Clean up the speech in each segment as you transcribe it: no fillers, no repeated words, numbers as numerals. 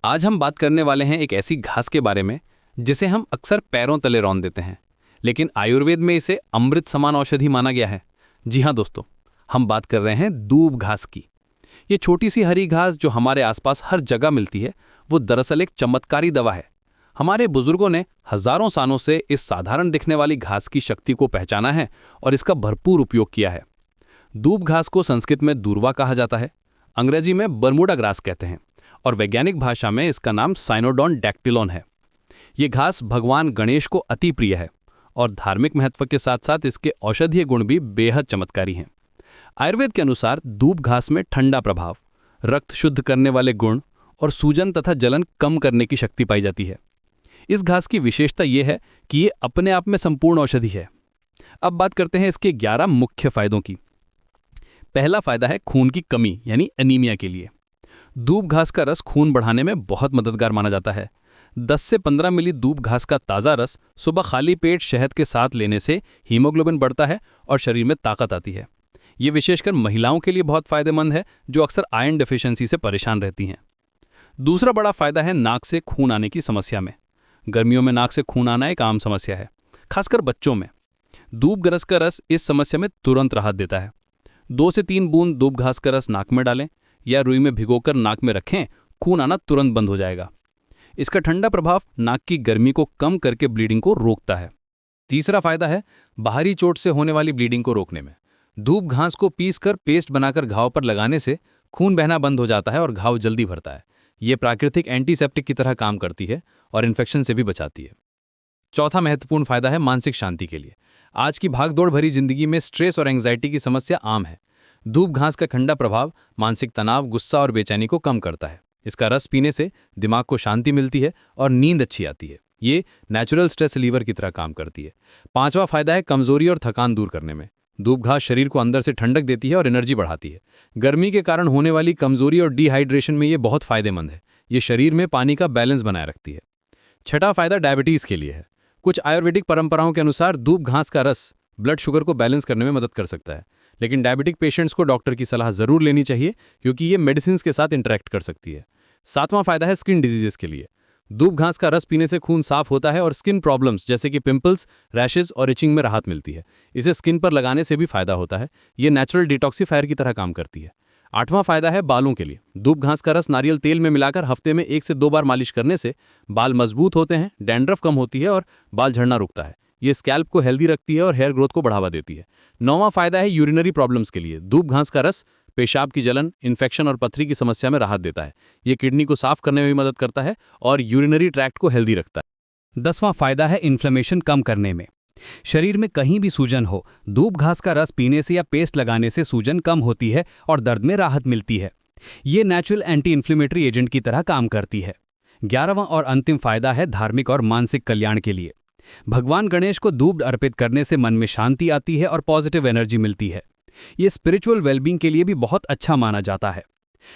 आज हम बात करने वाले हैं एक ऐसी घास के बारे में जिसे हम अक्सर पैरों तले रौंद देते हैं, लेकिन आयुर्वेद में इसे अमृत समान औषधि माना गया है। जी हाँ दोस्तों, हम बात कर रहे हैं दूब घास की। ये छोटी सी हरी घास जो हमारे आसपास हर जगह मिलती है, वो दरअसल एक चमत्कारी दवा है। हमारे बुजुर्गों ने हजारों सालों से इस साधारण दिखने वाली घास की शक्ति को पहचाना है और इसका भरपूर उपयोग किया है। दूब घास को संस्कृत में दूर्वा कहा जाता है, अंग्रेजी में बर्मुडा ग्रास कहते हैं और वैज्ञानिक भाषा में इसका नाम साइनोडोन डैक्टिलोन है। ये घास भगवान गणेश को अति प्रिय है और धार्मिक महत्व के साथ साथ इसके औषधीय गुण भी बेहद चमत्कारी हैं। आयुर्वेद के अनुसार दूब घास में ठंडा प्रभाव, रक्त शुद्ध करने वाले गुण और सूजन तथा जलन कम करने की शक्ति पाई जाती है। इस घास की विशेषता यह है कि ये अपने आप में संपूर्ण औषधि है। अब बात करते हैं इसके 11 मुख्य फायदों की। पहला फायदा है खून की कमी यानी एनीमिया के लिए। दूब घास का रस खून बढ़ाने में बहुत मददगार माना जाता है। 10 से 15 मिली दूब घास का ताज़ा रस सुबह खाली पेट शहद के साथ लेने से हीमोग्लोबिन बढ़ता है और शरीर में ताकत आती है। ये विशेषकर महिलाओं के लिए बहुत फायदेमंद है जो अक्सर आयरन डेफिशिएंसी से परेशान रहती हैं। दूसरा बड़ा फायदा है नाक से खून आने की समस्या में। गर्मियों में नाक से खून आना एक आम समस्या है, खासकर बच्चों में। दूब घास का रस इस समस्या में तुरंत राहत देता है। 2 से 3 बूंद दूब घास का रस नाक में डालें या रुई में भिगोकर नाक में रखें, खून आना तुरंत बंद हो जाएगा। इसका ठंडा प्रभाव नाक की गर्मी को कम करके ब्लीडिंग को रोकता है। तीसरा फायदा है बाहरी चोट से होने वाली ब्लीडिंग को रोकने में। दूब घास को पीसकर पेस्ट बनाकर घाव पर लगाने से खून बहना बंद हो जाता है और घाव जल्दी भरता है। ये प्राकृतिक एंटीसेप्टिक की तरह काम करती है और इन्फेक्शन से भी बचाती है। चौथा महत्वपूर्ण फायदा है मानसिक शांति के लिए। आज की भागदौड़ भरी जिंदगी में स्ट्रेस और एंग्जाइटी की समस्या आम है। दूब घास का ठंडा प्रभाव मानसिक तनाव, गुस्सा और बेचैनी को कम करता है। इसका रस पीने से दिमाग को शांति मिलती है और नींद अच्छी आती है। ये नेचुरल स्ट्रेस रिलीवर की तरह काम करती है। पांचवा फायदा है कमजोरी और थकान दूर करने में। दूब घास शरीर को अंदर से ठंडक देती है और एनर्जी बढ़ाती है। गर्मी के कारण होने वाली कमजोरी और डिहाइड्रेशन में ये बहुत फायदेमंद है। ये शरीर में पानी का बैलेंस बनाए रखती है। छठा फायदा डायबिटीज के लिए है। कुछ आयुर्वेदिक परंपराओं के अनुसार दूब घास का रस ब्लड शुगर को बैलेंस करने में मदद कर सकता है, लेकिन डायबिटिक पेशेंट्स को डॉक्टर की सलाह जरूर लेनी चाहिए क्योंकि ये मेडिसिन के साथ इंटरेक्ट कर सकती है। सातवां फायदा है स्किन डिजीजेस के लिए। दूब घास का रस पीने से खून साफ होता है और स्किन प्रॉब्लम्स जैसे कि पिंपल्स, रैशेज और इचिंग में राहत मिलती है। इसे स्किन पर लगाने से भी फायदा होता है। ये नेचुरल डिटॉक्सीफायर की तरह काम करती है। आठवां फायदा है बालों के लिए। दूब घास का रस नारियल तेल में मिलाकर हफ्ते में 1 से 2 बार मालिश करने से बाल मजबूत होते हैं, डैंड्रफ कम होती है और बाल झड़ना रुकता है। ये स्कैल्प को हेल्दी रखती है और हेयर ग्रोथ को बढ़ावा देती है। 9वां फायदा है यूरिनरी प्रॉब्लम्स के लिए। दूब घास का रस पेशाब की जलन, इन्फेक्शन और पथरी की समस्या में राहत देता है। ये किडनी को साफ करने में भी मदद करता है और यूरिनरी ट्रैक्ट को हेल्दी रखता है। 10वां फायदा है इन्फ्लेमेशन कम करने में। शरीर में कहीं भी सूजन हो, दूब घास का रस पीने से या पेस्ट लगाने से सूजन कम होती है और दर्द में राहत मिलती है। ये नेचुरल एंटी इन्फ्लेमेटरी एजेंट की तरह काम करती है। 11वां और अंतिम फायदा है धार्मिक और मानसिक कल्याण के लिए। भगवान गणेश को दूब अर्पित करने से मन में शांति आती है और पॉजिटिव एनर्जी मिलती है। ये स्पिरिचुअल वेलबींग के लिए भी बहुत अच्छा माना जाता है।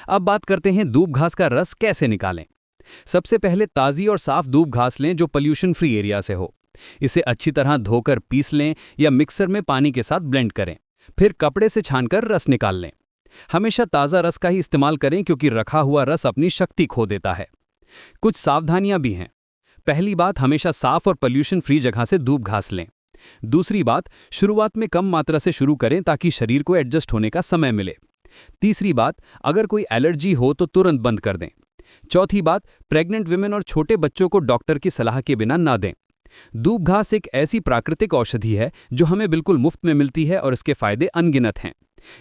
अब बात करते हैं दूब घास का रस कैसे निकालें। सबसे पहले ताज़ी और साफ दूब घास लें जो पोल्यूशन फ्री एरिया से हो। इसे अच्छी तरह धोकर पीस लें या मिक्सर में पानी के साथ ब्लेंड करें। फिर कपड़े से छानकर रस निकाल लें। हमेशा ताज़ा रस का ही इस्तेमाल करें क्योंकि रखा हुआ रस अपनी शक्ति खो देता है। कुछ सावधानियां भी हैं। पहली बात, हमेशा साफ और पोल्यूशन फ्री जगह से दूब घास लें। दूसरी बात, शुरुआत में कम मात्रा से शुरू करें ताकि शरीर को एडजस्ट होने का समय मिले। तीसरी बात, अगर कोई एलर्जी हो तो तुरंत बंद कर दें। चौथी बात, प्रेग्नेंट विमेन और छोटे बच्चों को डॉक्टर की सलाह के बिना ना दें। दूब घास एक ऐसी प्राकृतिक औषधि है जो हमें बिल्कुल मुफ्त में मिलती है और इसके फायदे अनगिनत हैं।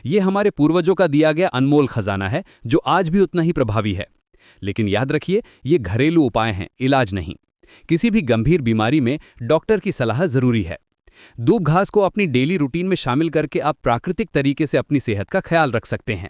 ये हमारे पूर्वजों का दिया गया अनमोल खजाना है जो आज भी उतना ही प्रभावी है। लेकिन याद रखिए, ये घरेलू उपाय हैं, इलाज नहीं। किसी भी गंभीर बीमारी में डॉक्टर की सलाह जरूरी है। दूब घास को अपनी डेली रूटीन में शामिल करके आप प्राकृतिक तरीके से अपनी सेहत का ख्याल रख सकते हैं।